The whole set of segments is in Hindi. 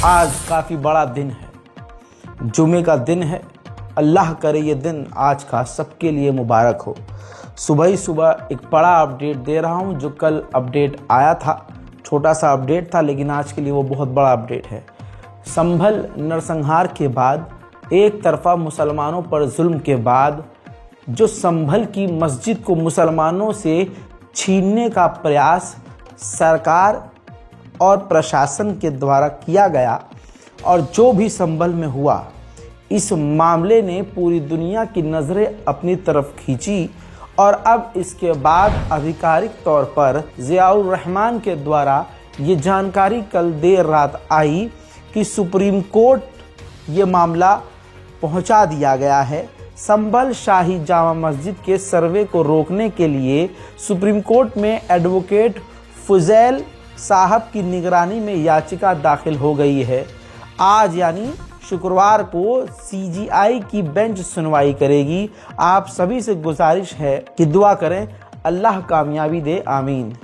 आज काफ़ी बड़ा दिन है, जुमे का दिन है। अल्लाह करे ये दिन आज का सबके लिए मुबारक हो। सुबह ही सुबह एक बड़ा अपडेट दे रहा हूँ। जो कल अपडेट आया था, छोटा सा अपडेट था, लेकिन आज के लिए वो बहुत बड़ा अपडेट है। संभल नरसंहार के बाद, एक तरफा मुसलमानों पर जुल्म के बाद, जो संभल की मस्जिद को मुसलमानों से छीनने का प्रयास सरकार और प्रशासन के द्वारा किया गया और जो भी संभल में हुआ, इस मामले ने पूरी दुनिया की नज़रें अपनी तरफ खींची। और अब इसके बाद आधिकारिक तौर पर ज़ियाउर रहमान के द्वारा ये जानकारी कल देर रात आई कि सुप्रीम कोर्ट ये मामला पहुंचा दिया गया है। संभल शाही जामा मस्जिद के सर्वे को रोकने के लिए सुप्रीम कोर्ट में एडवोकेट फुजैल साहब की निगरानी में याचिका दाखिल हो गई है। आज यानी शुक्रवार को सीजीआई की बेंच सुनवाई करेगी। आप सभी से गुजारिश है कि दुआ करें, अल्लाह कामयाबी दे, आमीन।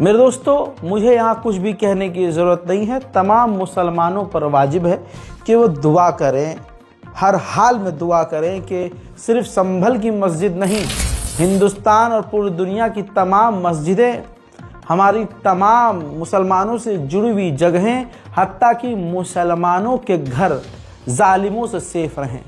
मेरे दोस्तों, मुझे यहाँ कुछ भी कहने की ज़रूरत नहीं है। तमाम मुसलमानों पर वाजिब है कि वो दुआ करें, हर हाल में दुआ करें कि सिर्फ संभल की मस्जिद नहीं, हिंदुस्तान और पूरी दुनिया की तमाम मस्जिदें, हमारी तमाम मुसलमानों से जुड़ी हुई जगहें, हत्ता कि मुसलमानों के घर जालिमों से सेफ रहें।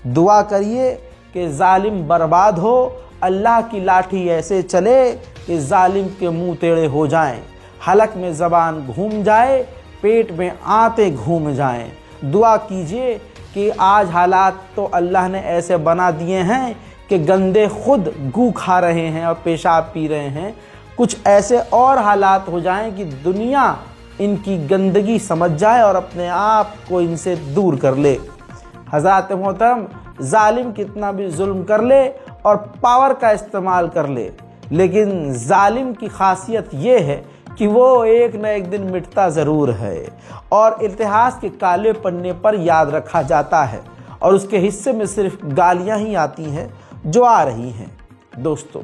दुआ करिए कि जालिम बर्बाद हो, अल्लाह की लाठी ऐसे चले कि जालिम के मुंह टेढ़े हो जाएं, हलक में ज़बान घूम जाए, पेट में आंतें घूम जाएं। दुआ कीजिए कि आज हालात तो अल्लाह ने ऐसे बना दिए हैं कि गंदे खुद गू खा रहे हैं और पेशाब पी रहे हैं। कुछ ऐसे और हालात हो जाएं कि दुनिया इनकी गंदगी समझ जाए और अपने आप को इनसे दूर कर ले। हज़रात मोहतरम, जालिम कितना भी जुल्म कर ले और पावर का इस्तेमाल कर ले, लेकिन जालिम की खासियत ये है कि वो एक न एक दिन मिटता ज़रूर है और इतिहास के काले पन्ने पर याद रखा जाता है और उसके हिस्से में सिर्फ गालियां ही आती हैं जो आ रही हैं। दोस्तों,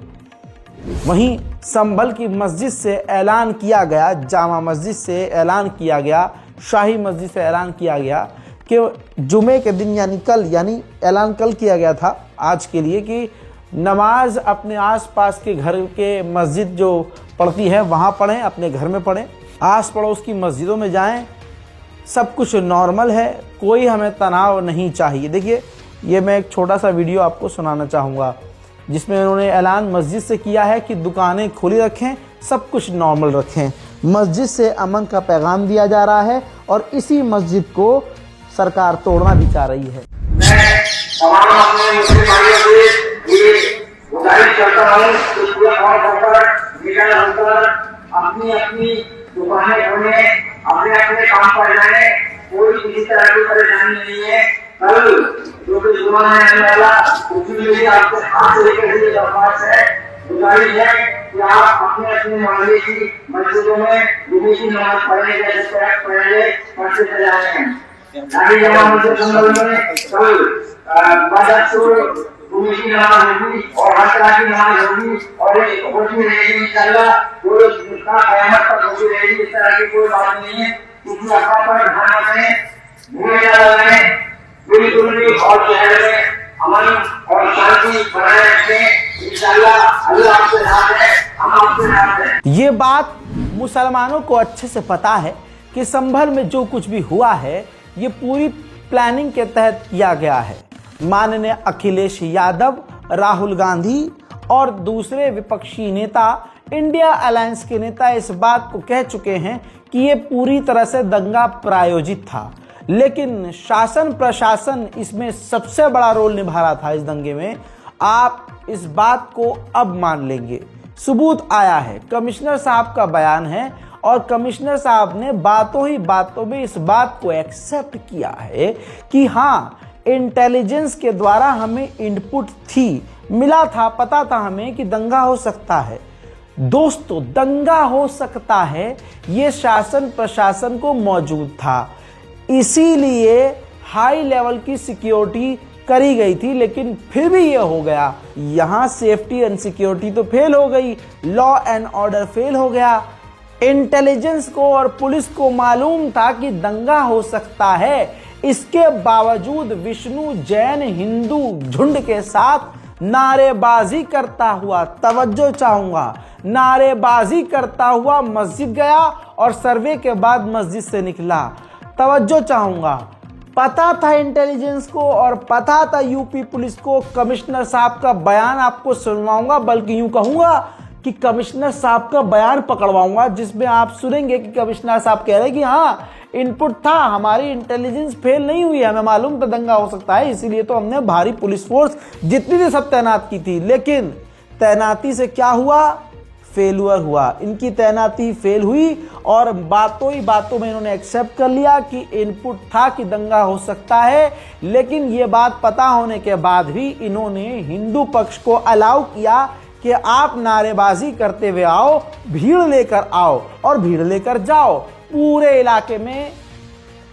वहीं संभल की मस्जिद से ऐलान किया गया, जामा मस्जिद से ऐलान किया गया, शाही मस्जिद से ऐलान किया गया कि जुमे के दिन यानी कल, यानी ऐलान कल किया गया था आज के लिए कि नमाज अपने आसपास के घर के मस्जिद जो पढ़ती है वहाँ पढ़ें, अपने घर में पढ़ें, आस पड़ोस की मस्जिदों में जाएं। सब कुछ नॉर्मल है, कोई हमें तनाव नहीं चाहिए। देखिए, ये मैं एक छोटा सा वीडियो आपको सुनाना चाहूँगा जिसमें उन्होंने ऐलान मस्जिद से किया है कि दुकानें खुली रखें, सब कुछ नॉर्मल रखें। मस्जिद से अमन का पैगाम दिया जा रहा है और इसी मस्जिद को सरकार तोड़ना भी चाह रही है। मैं तमाम अपने मुस्लिम भाइयों से ये गुजारिश करता हूँ कि पूरा अपनी अपनी दुकानें खोलें, अपने अपने काम पर जाएं, कोई किसी तरह की परेशानी नहीं है। कल जो कि जुमा में आने वाला, उसके लिए आपको हाथ लेकर के दरख्वास्त है, गुजारिश है कि आप अपने अपने मोहल्ले की मस्जिदों में जुमे की नमाज पढ़ने जैसे पढ़ने पढ़ते चले आए हैं। शाही जामा मस्जिद संभल में कल जुमे की नमाज होगी और हर तरह की नमाज होगी और होती रहेगी इंशाअल्लाह। कोई उसका क़यामत तक होती रहेगी, इस तरह की कोई बात नहीं है। किसी अफवाह पर ध्यान रखें, भूल न लगाएं, बिल्कुल भी और शहर में अमन और शांति बनाए रखें। इंशाअल्लाह अल्लाह आपके साथ है, हम आपके साथ हैं। ये बात मुसलमानों को अच्छे से पता है कि संभल में जो कुछ भी हुआ है ये पूरी प्लानिंग के तहत किया गया है। माननीय अखिलेश यादव, राहुल गांधी और दूसरे विपक्षी नेता, इंडिया अलायंस के नेता इस बात को कह चुके हैं कि ये पूरी तरह से दंगा प्रायोजित था, लेकिन शासन प्रशासन इसमें सबसे बड़ा रोल निभा रहा था इस दंगे में। आप इस बात को अब मान लेंगे, सबूत आया है, कमिश्नर साहब का बयान है और कमिश्नर साहब ने बातों ही बातों में इस बात को एक्सेप्ट किया है कि हाँ, इंटेलिजेंस के द्वारा हमें इनपुट थी, मिला था, पता था हमें कि दंगा हो सकता है। दोस्तों, दंगा हो सकता है, ये शासन प्रशासन को मौजूद था, इसीलिए हाई लेवल की सिक्योरिटी करी गई थी, लेकिन फिर भी ये हो गया। यहाँ सेफ्टी एंड सिक्योरिटी तो फेल हो गई, लॉ एंड ऑर्डर फेल हो गया। इंटेलिजेंस को और पुलिस को मालूम था कि दंगा हो सकता है, इसके बावजूद विष्णु जैन हिंदू झुंड के साथ नारेबाजी करता हुआ, तवज्जो चाहूंगा, नारेबाजी करता हुआ मस्जिद गया और सर्वे के बाद मस्जिद से निकला। तवज्जो चाहूंगा, पता था इंटेलिजेंस को और पता था यूपी पुलिस को। कमिश्नर साहब का बयान आपको सुनवाऊंगा, बल्कि यूं कहूंगा कि कमिश्नर साहब का बयान पकड़वाऊंगा, जिसमें आप सुनेंगे कि कमिश्नर साहब कह रहे हैं कि हाँ इनपुट था, हमारी इंटेलिजेंस फेल नहीं हुई, हमें मालूम था दंगा हो सकता है, इसीलिए तो हमने भारी पुलिस फोर्स जितनी थी सब तैनात की थी। लेकिन तैनाती से क्या हुआ? फेलुअर हुआ। इनकी तैनाती फेल हुई और बातों ही बातों में इन्होंने एक्सेप्ट कर लिया कि इनपुट था कि दंगा हो सकता है। लेकिन ये बात पता होने के बाद भी इन्होंने हिंदू पक्ष को अलाउ किया कि आप नारेबाजी करते हुए आओ, भीड़ लेकर आओ और भीड़ लेकर जाओ, पूरे इलाके में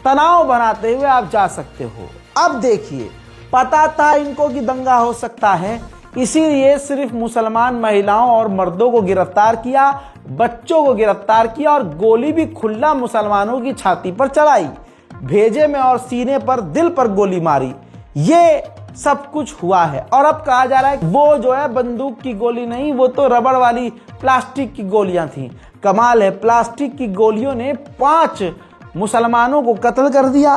तनाव बनाते हुए आप जा सकते हो। अब देखिए, पता था इनको कि दंगा हो सकता है, इसीलिए सिर्फ मुसलमान महिलाओं और मर्दों को गिरफ्तार किया, बच्चों को गिरफ्तार किया और गोली भी खुला मुसलमानों की छाती पर चलाई, भेजे में और सीने पर, दिल पर गोली मारी। ये सब कुछ हुआ है। और अब कहा जा रहा है वो जो है बंदूक की गोली नहीं, वो तो रबड़ वाली प्लास्टिक की गोलियां थी। कमाल है, प्लास्टिक की गोलियों ने 5 मुसलमानों को कत्ल कर दिया,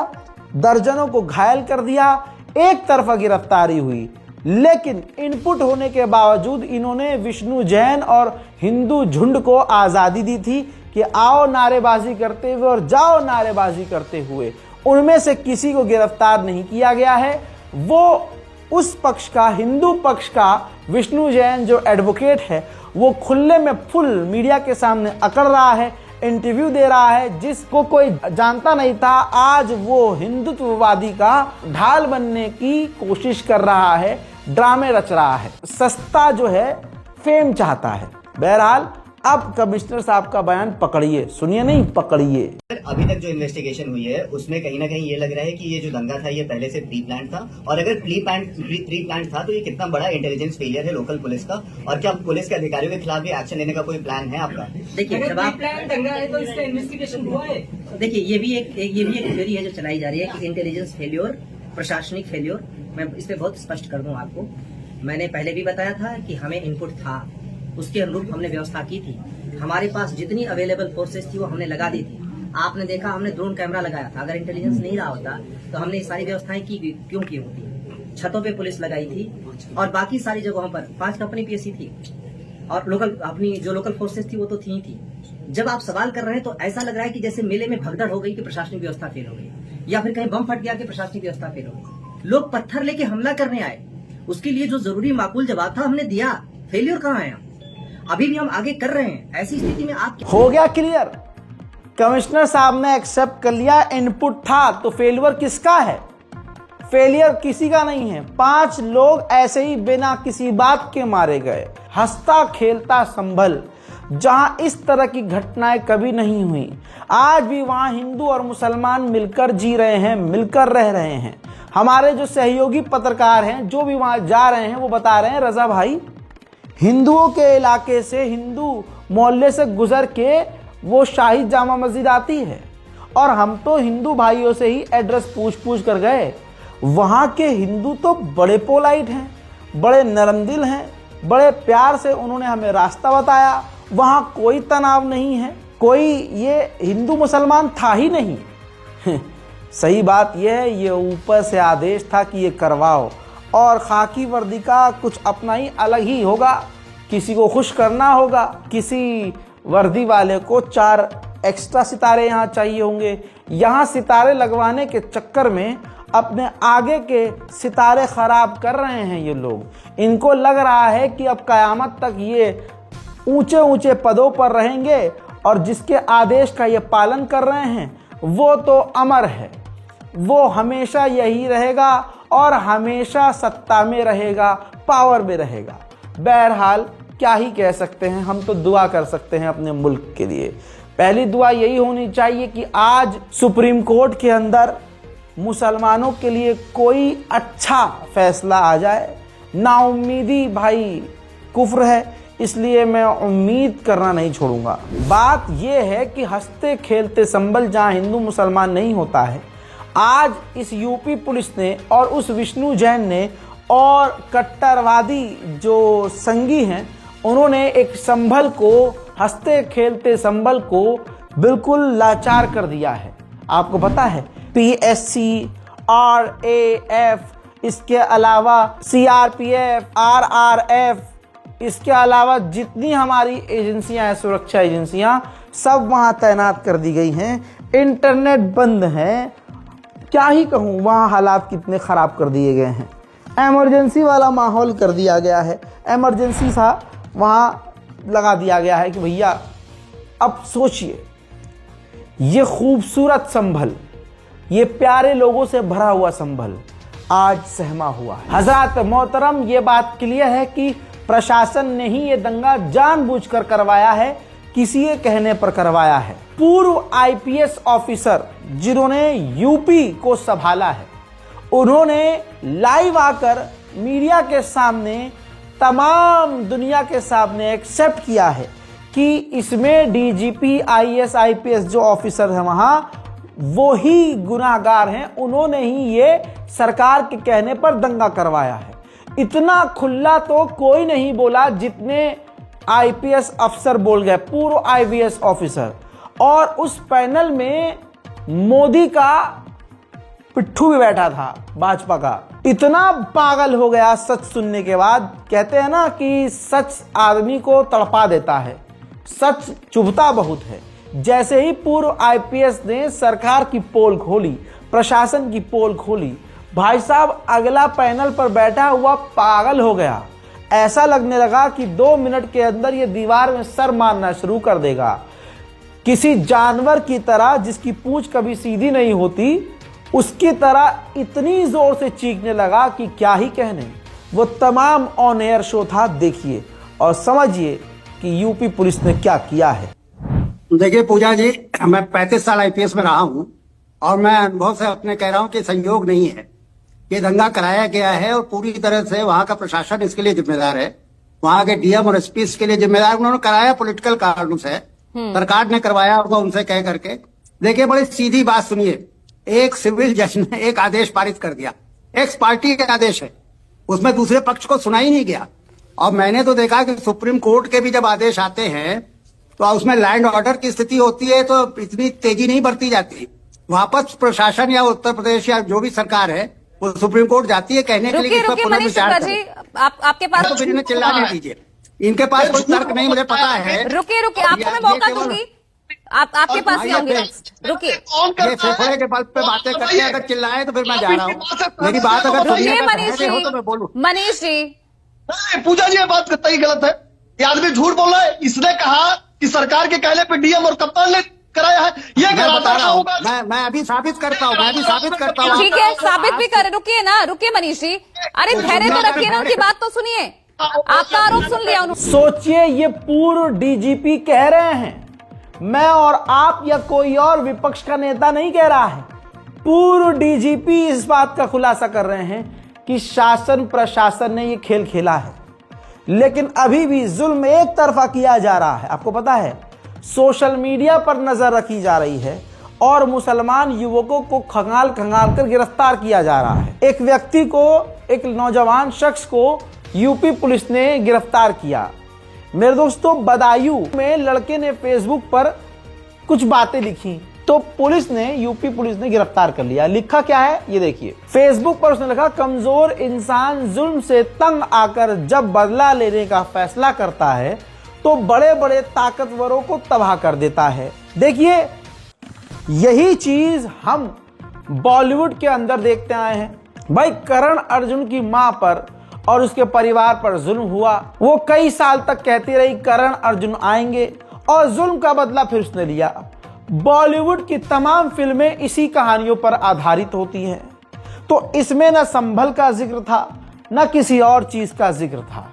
दर्जनों को घायल कर दिया, एक तरफा गिरफ्तारी हुई। लेकिन इनपुट होने के बावजूद इन्होंने विष्णु जैन और हिंदू झुंड को आजादी दी थी कि आओ नारेबाजी करते हुए और जाओ नारेबाजी करते हुए। उनमें से किसी को गिरफ्तार नहीं किया गया है। वो उस पक्ष का, हिंदू पक्ष का विष्णु जैन जो एडवोकेट है, वो खुले में फुल मीडिया के सामने अकड़ रहा है, इंटरव्यू दे रहा है, जिसको कोई जानता नहीं था। आज वो हिंदुत्ववादी का ढाल बनने की कोशिश कर रहा है, ड्रामे रच रहा है, सस्ता जो है फेम चाहता है। बहरहाल अब कमिश्नर साहब का बयान पकड़िए, सुनिए नहीं पकड़िए। अभी तक जो इन्वेस्टिगेशन हुई है उसमें कहीं ना कहीं ये लग रहा है कि ये जो दंगा था ये पहले से प्री प्लान था, और अगर प्री प्लान था तो ये कितना बड़ा इंटेलिजेंस फेलियर है लोकल पुलिस का, और क्या पुलिस के अधिकारियों के खिलाफ भी एक्शन लेने का कोई प्लान है आपका? देखिए, जब आप प्लान दंगा है तो इसका इन्वेस्टिगेशन हुआ है। देखिए, ये भी एक थ्योरी है जो चलाई जा रही है कि इंटेलिजेंस फेल्योर, प्रशासनिक फेल्योर। मैं इस पे बहुत स्पष्ट कर दूं आपको। मैंने पहले भी बताया था कि हमें इनपुट था, उसके अनुरूप हमने व्यवस्था की थी। हमारे पास जितनी अवेलेबल फोर्सेस थी वो हमने लगा दी थी। आपने देखा हमने ड्रोन कैमरा लगाया था। अगर इंटेलिजेंस नहीं रहा होता तो हमने ये सारी व्यवस्थाएं क्यों की होती? छतों पे पुलिस लगाई थी और बाकी सारी जगहों पर 5 कंपनी पीएससी थी और लोकल अपनी जो लोकल फोर्सेस थी वो तो थी। जब आप सवाल कर रहे हैं तो ऐसा लग रहा है कि जैसे मेले में भगदड़ हो गई कि प्रशासनिक व्यवस्था फेल हो गई, या फिर कहीं बम फट गया कि प्रशासनिक व्यवस्था फेल हो गई। लोग पत्थर लेके हमला करने आए, उसके लिए जो जरूरी माकूल जवाब था हमने दिया। फेलियर कहाँ आया? अभी भी हम आगे कर रहे हैं। ऐसी स्थिति में आप हो गया क्लियर। कमिश्नर साहब ने एक्सेप्ट कर लिया इनपुट था, तो फेलियर किसका है? फेलियर किसी का नहीं है। 5 लोग ऐसे ही बिना किसी बात के मारे गए। हंसता खेलता संभल, जहां इस तरह की घटनाएं कभी नहीं हुई। आज भी वहां हिंदू और मुसलमान मिलकर जी रहे हैं, मिलकर रह रहे हैं। हमारे जो सहयोगी पत्रकार हैं जो भी वहां जा रहे हैं वो बता रहे हैं, रजा भाई हिंदुओं के इलाके से, हिंदू मोहल्ले से गुजर के वो शाही जामा मस्जिद आती है, और हम तो हिंदू भाइयों से ही एड्रेस पूछ कर गए। वहाँ के हिंदू तो बड़े पोलाइट हैं, बड़े नरम दिल हैं, बड़े प्यार से उन्होंने हमें रास्ता बताया। वहाँ कोई तनाव नहीं है, कोई ये हिंदू मुसलमान था ही नहीं। सही बात यह है, ये ऊपर से आदेश था कि ये करवाओ, और खाकी वर्दी का कुछ अपना ही अलग ही होगा। किसी को खुश करना होगा, किसी वर्दी वाले को 4 एक्स्ट्रा सितारे यहाँ चाहिए होंगे। यहाँ सितारे लगवाने के चक्कर में अपने आगे के सितारे खराब कर रहे हैं ये लोग। इनको लग रहा है कि अब कयामत तक ये ऊंचे ऊंचे पदों पर रहेंगे, और जिसके आदेश का ये पालन कर रहे हैं वो तो अमर है, वो हमेशा यही रहेगा और हमेशा सत्ता में रहेगा, पावर में रहेगा। बहरहाल क्या ही कह सकते हैं, हम तो दुआ कर सकते हैं अपने मुल्क के लिए। पहली दुआ यही होनी चाहिए कि आज सुप्रीम कोर्ट के अंदर मुसलमानों के लिए कोई अच्छा फैसला आ जाए। नाउम्मीदी भाई कुफ्र है, इसलिए मैं उम्मीद करना नहीं छोड़ूंगा। बात यह है कि हंसते खेलते संभल जहां हिंदू मुसलमान नहीं होता है, आज इस यूपी पुलिस ने और उस विष्णु जैन ने और कट्टरवादी जो संगी हैं उन्होंने एक संभल को, हंसते खेलते संभल को बिल्कुल लाचार कर दिया है। आपको पता है PSC, RAF, इसके अलावा CRPF, RRF, इसके अलावा जितनी हमारी एजेंसियां हैं, सुरक्षा एजेंसियां, सब वहां तैनात कर दी गई हैं। इंटरनेट बंद है, क्या ही कहूँ, वहाँ हालात कितने ख़राब कर दिए गए हैं। एमरजेंसी वाला माहौल कर दिया गया है, एमरजेंसी सा वहाँ लगा दिया गया है कि भैया अब सोचिए, ये खूबसूरत संभल, ये प्यारे लोगों से भरा हुआ संभल आज सहमा हुआ है। हजरत मोहतरम, ये बात क्लियर है कि प्रशासन ने ही ये दंगा जानबूझकर करवाया है, किसी के कहने पर करवाया है। पूर्व IPS ऑफिसर जिन्होंने यूपी को संभाला है, उन्होंने लाइव आकर मीडिया के सामने, तमाम दुनिया के सामने एक्सेप्ट किया है कि इसमें DGP, IAS, IPS जो ऑफिसर हैं वहां, वो ही गुनाहगार हैं, उन्होंने ही ये सरकार के कहने पर दंगा करवाया है। इतना खुला तो कोई नहीं बोला जितने IPS अफसर बोल गए, पूर्व IVS ऑफिसर। और उस पैनल में मोदी का पिट्ठू भी बैठा था, भाजपा का। इतना पागल हो गया सच सुनने के बाद। कहते हैं ना कि सच आदमी को तड़पा देता है, सच चुभता बहुत है। जैसे ही पूर्व IPS ने सरकार की पोल खोली, प्रशासन की पोल खोली, भाई साहब अगला पैनल पर बैठा हुआ पागल हो गया। ऐसा लगने लगा कि 2 मिनट के अंदर ये दीवार में सर मारना शुरू कर देगा। किसी जानवर की तरह जिसकी पूंछ कभी सीधी नहीं होती, उसकी तरह इतनी जोर से चीखने लगा कि क्या ही कहने। वो तमाम ऑन एयर शो था, देखिए और समझिए कि यूपी पुलिस ने क्या किया है। देखिए पूजा जी, मैं 35 साल IPS में रहा हूं और मैं अनुभव से अपने कह रहा हूं कि संयोग नहीं है, ये दंगा कराया गया है और पूरी तरह से वहां का प्रशासन इसके लिए जिम्मेदार है, वहां के DM और SP इसके लिए जिम्मेदार। उन्होंने कराया पॉलिटिकल कारणों से, सरकार ने करवाया होगा उनसे कह करके। देखिए बड़ी सीधी बात सुनिए, एक सिविल जज ने एक आदेश पारित कर दिया, एक्स पार्टी का आदेश है, उसमें दूसरे पक्ष को सुना ही नहीं गया। और मैंने तो देखा कि सुप्रीम कोर्ट के भी जब आदेश आते हैं तो उसमें लैंड ऑर्डर की स्थिति होती है तो इतनी तेजी नहीं बरती जाती। वापस प्रशासन या उत्तर प्रदेश या जो भी सरकार है वो सुप्रीम कोर्ट जाती है कहने के लिए कि इसका पुनर्विचार करें। आपके पास तो फिर इन्हें चिल्लाने दीजिए, इनके पास कोई तर्क नहीं, मुझे पता है। रुकिए आपको मैं मौका दूंगी, आपके पास ही आऊंगी नेक्स्ट। रुकिए, ये फेफड़े के बल पे बातें करते हैं, अगर चिल्लाए तो फिर मैं जा रहा हूँ। मेरी बात अगर सुनिए तो मैं बोलूँ। मनीष जी, पूजा जी ये बात कतई गलत है, ये आदमी झूठ बोल रहा है। इसने कहा कि सरकार के कहने पे DM और कप्तान ने कराया है, ये बता रहा हूँ, मैं अभी साबित करता हूँ, ठीक है साबित भी करें। रुकिए ना, रुकिए मनीष जी, अरे धैर्य तो रखिए ना, उनकी बात तो सुनिए। आपका आरोप सुन लिया उन्होंने। सोचिए, ये पूर्व DGP कह रहे हैं, मैं और आप या कोई और विपक्ष का नेता नहीं कह रहा है। पूर्व DGP इस बात का खुलासा कर रहे हैं कि शासन प्रशासन ने ये खेल खेला है, लेकिन अभी भी जुल्म एक तरफा किया जा रहा है। आपको पता है, सोशल मीडिया पर नजर रखी जा रही है और मुसलमान युवकों को खंगाल खंगाल कर गिरफ्तार किया जा रहा है। एक व्यक्ति को, एक नौजवान शख्स को यूपी पुलिस ने गिरफ्तार किया। मेरे दोस्तों, बदायूं में लड़के ने फेसबुक पर कुछ बातें लिखी तो पुलिस ने, यूपी पुलिस ने गिरफ्तार कर लिया। लिखा क्या है ये देखिए, फेसबुक पर उसने लिखा, कमजोर इंसान जुल्म से तंग आकर जब बदला लेने का फैसला करता है तो बड़े बड़े ताकतवरों को तबाह कर देता है। देखिए, यही चीज हम बॉलीवुड के अंदर देखते आए हैं। भाई, करण अर्जुन की मां पर और उसके परिवार पर जुल्म हुआ, वो कई साल तक कहती रही करण अर्जुन आएंगे, और जुल्म का बदला फिर उसने लिया। बॉलीवुड की तमाम फिल्में इसी कहानियों पर आधारित होती हैं। तो इसमें न संभल का जिक्र था, न किसी और चीज का जिक्र था।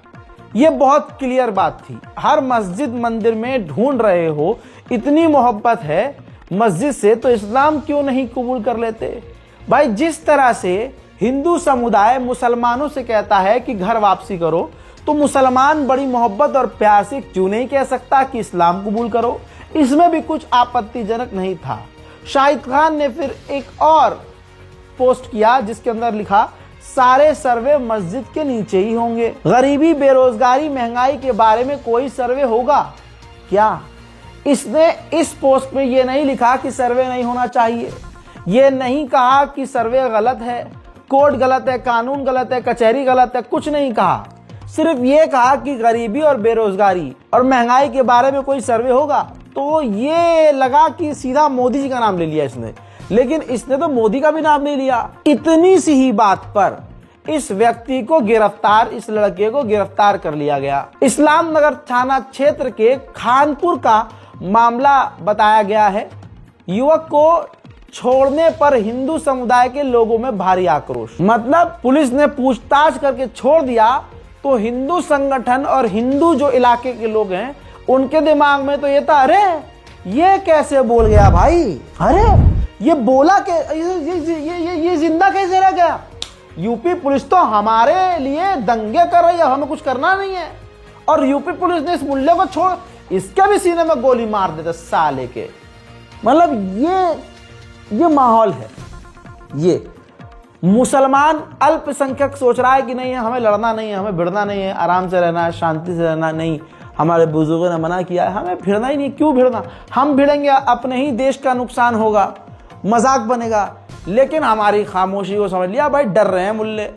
यह बहुत क्लियर बात थी। हर मस्जिद मंदिर में ढूंढ रहे हो, इतनी मोहब्बत है मस्जिद से तो इस्लाम क्यों नहीं कबूल कर लेते? भाई, जिस तरह से हिंदू समुदाय मुसलमानों से कहता है कि घर वापसी करो, तो मुसलमान बड़ी मोहब्बत और प्यार से क्यों नहीं कह सकता कि इस्लाम कबूल करो? इसमें भी कुछ आपत्तिजनक नहीं था। शाहिद खान ने फिर एक और पोस्ट किया जिसके अंदर लिखा, सारे सर्वे मस्जिद के नीचे ही होंगे। गरीबी, बेरोजगारी, महंगाई के बारे में कोई सर्वे होगा क्या? इसने इस पोस्ट में यह नहीं लिखा कि सर्वे नहीं होना चाहिए, यह नहीं कहा कि सर्वे गलत है, कोर्ट गलत है, कानून गलत है, कचहरी गलत है, कुछ नहीं कहा। सिर्फ ये कहा कि गरीबी और बेरोजगारी और महंगाई के बारे में कोई सर्वे होगा। तो ये लगा कि सीधा मोदी जी का नाम ले लिया इसने, लेकिन इसने तो मोदी का भी नाम ले लिया। इतनी सी ही बात पर इस व्यक्ति को गिरफ्तार, इस लड़के को गिरफ्तार कर लिया गया। इस्लाम नगर थाना क्षेत्र के खानपुर का मामला बताया गया है। युवक को छोड़ने पर हिंदू समुदाय के लोगों में भारी आक्रोश। मतलब पुलिस ने पूछताछ करके छोड़ दिया तो हिंदू संगठन और हिंदू जो इलाके के लोग हैं उनके दिमाग में तो ये था, अरे ये कैसे बोल गया भाई, अरे ये बोला के ये जिंदा कैसे रह गया? यूपी पुलिस तो हमारे लिए दंगे कर रही है, हमें कुछ करना नहीं है। और यूपी पुलिस ने इस मुल्ले को छोड़, इसके भी सीने में गोली मार देते साले के। मतलब ये माहौल है। ये मुसलमान अल्पसंख्यक सोच रहा है कि नहीं, हमें लड़ना नहीं है, हमें भिड़ना नहीं है, आराम से रहना है, शांति से रहना नहीं। हमारे बुजुर्गों ने मना किया है, हमें भिड़ना ही नहीं। क्यों भिड़ना? हम भिड़ेंगे अपने ही देश का नुकसान होगा, मजाक बनेगा। लेकिन हमारी खामोशी को समझ लिया भाई, डर रहे हैं मुल्ले।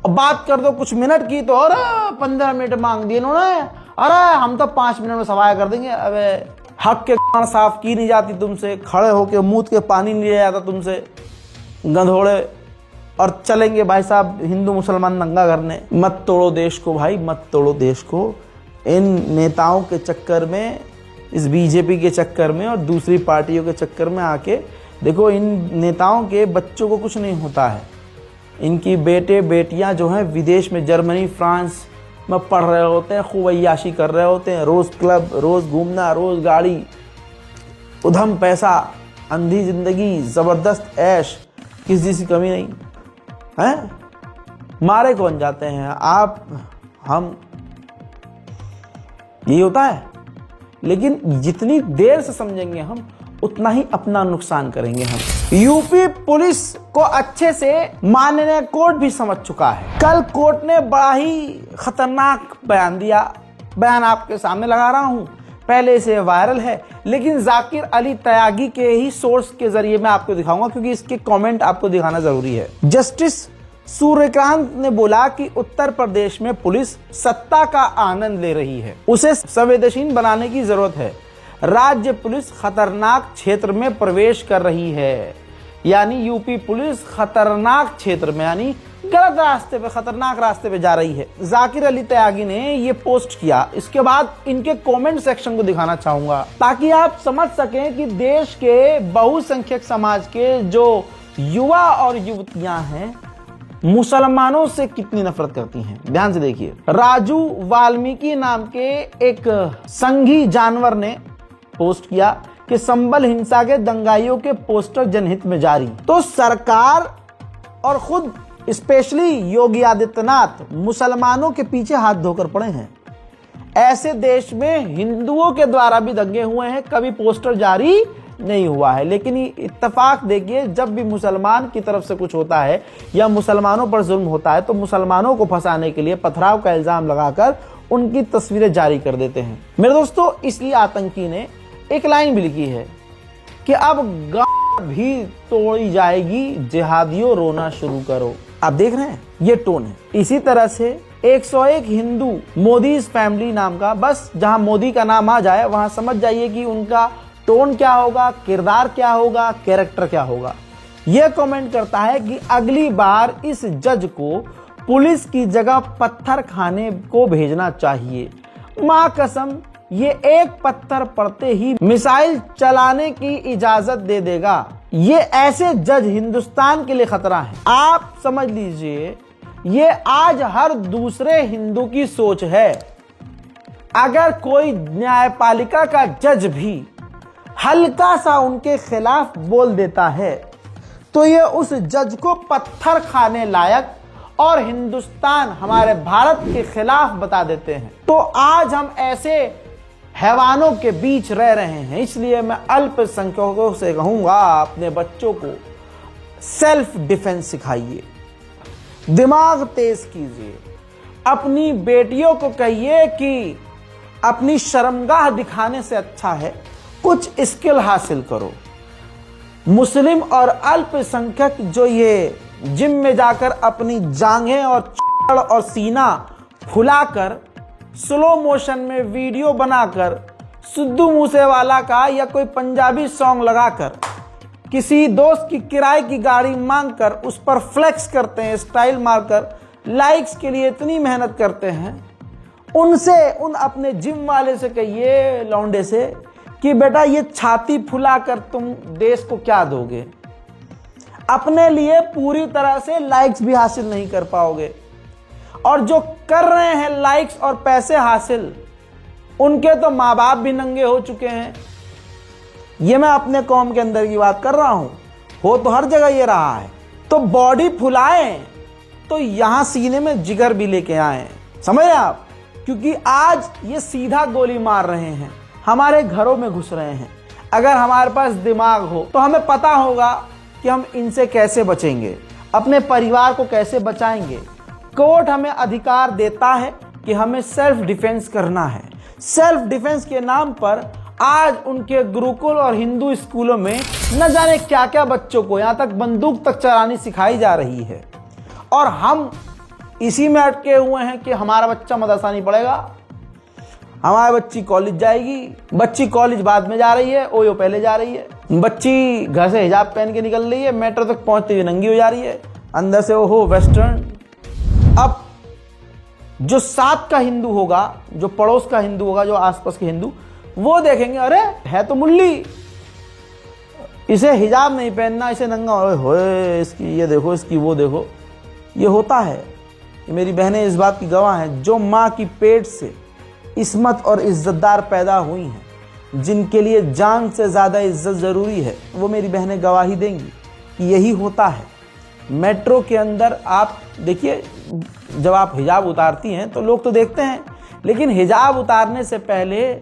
बात कर दो कुछ मिनट की तो अरे 15 मिनट मांग दिए इन्होंने, अरे हम तो 5 मिनट में सवाया कर देंगे। अबे हक के कान साफ की नहीं जाती तुमसे, खड़े होके मूत के पानी नहीं लिया जाता तुमसे, गंधोड़े। और चलेंगे भाई साहब हिंदू मुसलमान दंगा करने। मत तोड़ो देश को भाई, मत तोड़ो देश को। इन नेताओं के चक्कर में, इस बीजेपी के चक्कर में और दूसरी पार्टियों के चक्कर में आके देखो, इन नेताओं के बच्चों को कुछ नहीं होता है। इनकी बेटे बेटियां जो हैं विदेश में, जर्मनी, फ्रांस में पढ़ रहे होते हैं, खूब अय्याशी कर रहे होते हैं, रोज क्लब, रोज घूमना, रोज गाड़ी, उधम पैसा, अंधी जिंदगी, जबरदस्त ऐश, किसी चीज की कमी नहीं है। मारे कौन जाते हैं? आप, हम, यही होता है। लेकिन जितनी देर से समझेंगे हम उतना ही अपना नुकसान करेंगे हम। यूपी पुलिस को अच्छे से माननीय कोर्ट भी समझ चुका है। कल कोर्ट ने बड़ा ही खतरनाक बयान दिया। बयान आपके सामने लगा रहा हूं, पहले से वायरल है, लेकिन जाकिर अली तयागी के ही सोर्स के जरिए मैं आपको दिखाऊंगा, क्योंकि इसके कमेंट आपको दिखाना जरूरी है। जस्टिस सूर्यकांत ने बोला कि उत्तर प्रदेश में पुलिस सत्ता का आनंद ले रही है, उसे संवेदनशील बनाने की जरूरत है। राज्य पुलिस खतरनाक क्षेत्र में प्रवेश कर रही है, यानी यूपी पुलिस खतरनाक क्षेत्र में, यानी गलत रास्ते पे, खतरनाक रास्ते पे जा रही है। जाकिर अली तयागी ने ये पोस्ट किया। इसके बाद इनके कमेंट सेक्शन को दिखाना चाहूंगा ताकि आप समझ सकें कि देश के बहुसंख्यक समाज के जो युवा और युवतियां हैं मुसलमानों से कितनी नफरत करती हैं। ध्यान से देखिए। राजू वाल्मीकि नाम के एक संघी जानवर ने पोस्ट किया कि संबल हिंसा के दंगाइयों के पोस्टर जनहित में जारी। तो सरकार और खुद स्पेशली योगी आदित्यनाथ मुसलमानों के पीछे हाथ धोकर पड़े हैं। ऐसे देश में हिंदुओं के द्वारा भी दंगे हुए हैं, कभी पोस्टर जारी नहीं हुआ है। लेकिन इत्तेफाक देखिए, जब भी मुसलमान की तरफ से कुछ होता है या मुसलमानों पर जुल्म होता है तो मुसलमानों को फंसाने के लिए पथराव का इल्जाम लगाकर उनकी तस्वीरें जारी कर देते हैं। मेरे दोस्तों, इसलिए आतंकी ने एक लाइन भी लिखी है कि अब गांव भी तोड़ी जाएगी, जिहादियों रोना शुरू करो। आप देख रहे हैं, ये टोन है। इसी तरह से 101 हिंदू मोदी फैमिली नाम का, बस जहां मोदी का नाम आ जाए वहां समझ जाइए कि उनका टोन क्या होगा, किरदार क्या होगा, कैरेक्टर क्या होगा। यह कमेंट करता है कि अगली बार इस जज को पुलिस की जगह पत्थर खाने को भेजना चाहिए। मां कसम, ये एक पत्थर पड़ते ही मिसाइल चलाने की इजाजत दे देगा। ये ऐसे जज हिंदुस्तान के लिए खतरा है। आप समझ लीजिए, ये आज हर दूसरे हिंदू की सोच है। अगर कोई न्यायपालिका का जज भी हल्का सा उनके खिलाफ बोल देता है तो ये उस जज को पत्थर खाने लायक और हिंदुस्तान हमारे भारत के खिलाफ बता देते हैं। तो आज हम ऐसे हैवानों के बीच रह रहे हैं, इसलिए मैं अल्पसंख्यकों से कहूंगा अपने बच्चों को सेल्फ डिफेंस सिखाइए, दिमाग तेज कीजिए। अपनी बेटियों को कहिए कि अपनी शर्मगाह दिखाने से अच्छा है कुछ स्किल हासिल करो। मुस्लिम और अल्पसंख्यक जो ये जिम में जाकर अपनी जांघें और चढ़ और सीना फुलाकर स्लो मोशन में वीडियो बनाकर सिद्धू मूसेवाला का या कोई पंजाबी सॉन्ग लगाकर किसी दोस्त की किराए की गाड़ी मांगकर उस पर फ्लेक्स करते हैं, स्टाइल मारकर लाइक्स के लिए इतनी मेहनत करते हैं, उन अपने जिम वाले से कहिए, लौंडे से, कि बेटा ये छाती फुलाकर तुम देश को क्या दोगे। अपने लिए पूरी तरह से लाइक्स भी हासिल नहीं कर पाओगे, और जो कर रहे हैं लाइक्स और पैसे हासिल, उनके तो माँ बाप भी नंगे हो चुके हैं। ये मैं अपने कौम के अंदर की बात कर रहा हूं, हो तो हर जगह ये रहा है। तो बॉडी फुलाएं तो यहां सीने में जिगर भी लेके आए, समझ रहे आप? क्योंकि आज ये सीधा गोली मार रहे हैं, हमारे घरों में घुस रहे हैं। अगर हमारे पास दिमाग हो तो हमें पता होगा कि हम इनसे कैसे बचेंगे, अपने परिवार को कैसे बचाएंगे। कोर्ट हमें अधिकार देता है कि हमें सेल्फ डिफेंस करना है। सेल्फ डिफेंस के नाम पर आज उनके गुरुकुल और हिंदू स्कूलों में न जाने क्या क्या बच्चों को, यहां तक बंदूक तक चलानी सिखाई जा रही है, और हम इसी में अटके हुए हैं कि हमारा बच्चा मदरसा नहीं पढ़ेगा, हमारी बच्ची कॉलेज जाएगी। बच्ची कॉलेज बाद में जा रही है, ओयो पहले जा रही है। बच्ची घर से हिजाब पहन के निकल रही है, मेट्रो तक पहुंचते हुए नंगी हो जा रही है, अंदर से ओहो वेस्टर्न। अब जो साथ का हिंदू होगा, जो पड़ोस का हिंदू होगा, जो आसपास के हिंदू, वो देखेंगे अरे है तो मुल्ली, इसे हिजाब नहीं पहनना, इसे नंगा होए, इसकी ये देखो, इसकी वो देखो। ये होता है। ये मेरी बहनें इस बात की गवाह हैं, जो माँ की पेट से इस्मत और इज्जतदार पैदा हुई हैं, जिनके लिए जान से ज़्यादा इज्जत ज़रूरी है, वो मेरी बहनें गवाही देंगी कि यही होता है। मेट्रो के अंदर आप देखिए, जब आप हिजाब उतारती हैं तो लोग तो देखते हैं, लेकिन हिजाब उतारने से पहले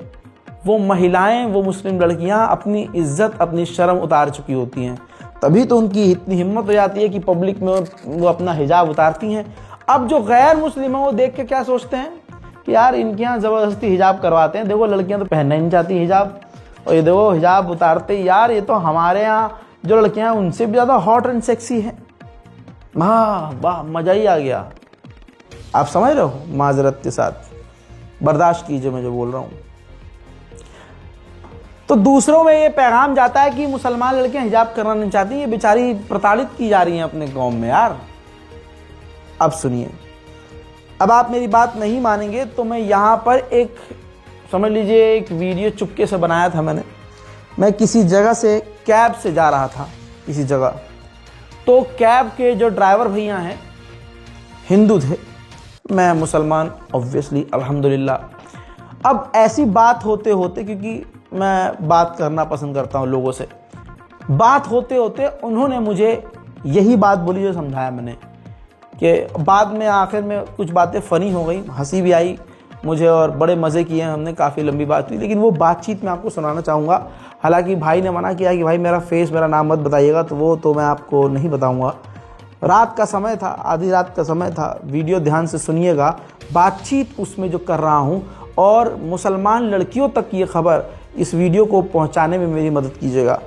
वो महिलाएं, वो मुस्लिम लड़कियां अपनी इज्जत, अपनी शर्म उतार चुकी होती हैं। तभी तो उनकी इतनी हिम्मत हो जाती है कि पब्लिक में वो अपना हिजाब उतारती हैं। अब जो गैर मुस्लिम है वो देख के क्या सोचते हैं कि यार इनके यहाँ ज़बरदस्ती हिजाब करवाते हैं, देखो लड़कियां तो पहनना ही नहीं चाहती हिजाब, और ये देखो हिजाब उतारते ही, यार ये तो हमारे यहाँ जो लड़कियां हैं उनसे भी ज़्यादा हॉट एंड सेक्सी हैं। वाह वाह, मज़ा ही आ गया। आप समझ रहे हो? माजरत के साथ बर्दाश्त कीजिए मैं जो बोल रहा हूँ। तो दूसरों में ये पैगाम जाता है कि मुसलमान लड़कियां हिजाब करना नहीं चाहती, ये बेचारी प्रताड़ित की जा रही हैं अपने कौम में। यार अब सुनिए, अब आप मेरी बात नहीं मानेंगे तो मैं यहाँ पर एक, समझ लीजिए, एक वीडियो चुपके से बनाया था मैंने। मैं किसी जगह से कैब से जा रहा था किसी जगह, तो कैब के जो ड्राइवर भैया हैं हिंदू थे, मैं मुसलमान ऑब्वियसली, अल्हम्दुलिल्लाह। अब ऐसी बात होते होते, क्योंकि मैं बात करना पसंद करता हूँ लोगों से, बात होते होते उन्होंने मुझे यही बात बोली जो समझाया मैंने, कि बाद में आखिर में कुछ बातें फ़नी हो गई, हंसी भी आई मुझे और बड़े मज़े किए हमने, काफ़ी लंबी बात हुई, लेकिन वो बातचीत मैं आपको सुनाना चाहूँगा। हालांकि भाई ने मना किया कि भाई मेरा फेस, मेरा नाम मत बताइएगा, तो वो तो मैं आपको नहीं बताऊँगा। रात का समय था, आधी रात का समय था, वीडियो ध्यान से सुनिएगा। बातचीत उसमें जो कर रहा हूँ, और मुसलमान लड़कियों तक ये खबर, इस वीडियो को पहुँचाने में मेरी मदद कीजिएगा,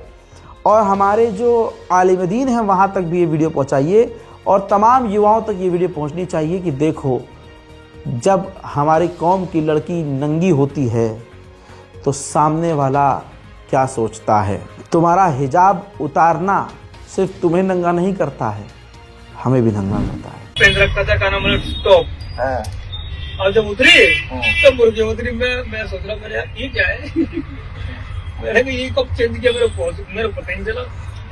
और हमारे जो आलिम दीन हैं वहाँ तक भी ये वीडियो पहुँचाइए, और तमाम युवाओं तक ये वीडियो पहुँचनी चाहिए कि देखो, जब हमारी कौम की लड़की नंगी होती है तो सामने वाला क्या सोचता है। तुम्हारा हिजाब उतारना सिर्फ तुम्हें नंगा नहीं करता है, हमें भी नंगा करता है। पहन रखा था, काना मतलब टॉप, और जब उतरी तो मुर्गे उतरी, मैं सोच रहा मेरे ये क्या है। मैंने कहा ये कब चेंज किया, मेरे पता ही नहीं चला।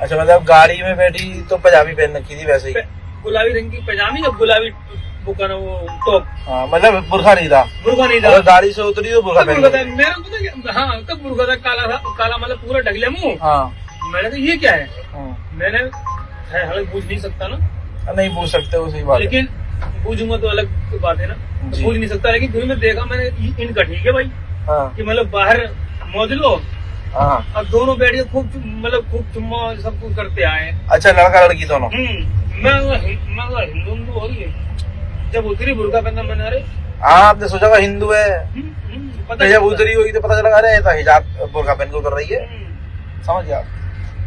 अच्छा, मतलब गाड़ी में बैठी तो पजामी पहन रखी थी वैसे ही, गुलाबी रंग की पजामी और गुलाबी बुकाना वो टॉप। हाँ, मतलब बुरखा नहीं था, बुरखा नहीं था। गाड़ी से उतरी तो बुरखा पहन था मेरे को तो, हाँ तब बुरखा था, काला था, काला मतलब पूरा ढक लिया मुँह। हाँ, मैंने कहा ये क्या है। मैंने हालांकि पूछ नहीं सकता ना, नहीं पूछ सकते हो, सही बात है। लेकिन बूझूंगा तो अलग बात है ना, बूझ नहीं सकता, लेकिन फिर मैं देखा मैंने इनका ठीक है भाई कि मतलब बाहर मौज लो अब दोनों बैठ के खूब खूब चुम्मा सब कुछ करते आए। अच्छा, लड़का लड़की दोनों? मैं हिंदू हो गई जब उतरी बुर्का पहना मैंने, अरे आपने सोचा था हिंदू है, पता जब उतरी हुई तो पता चला अरे तो हिजाब बुर्का पहन को कर रही है, समझ गया।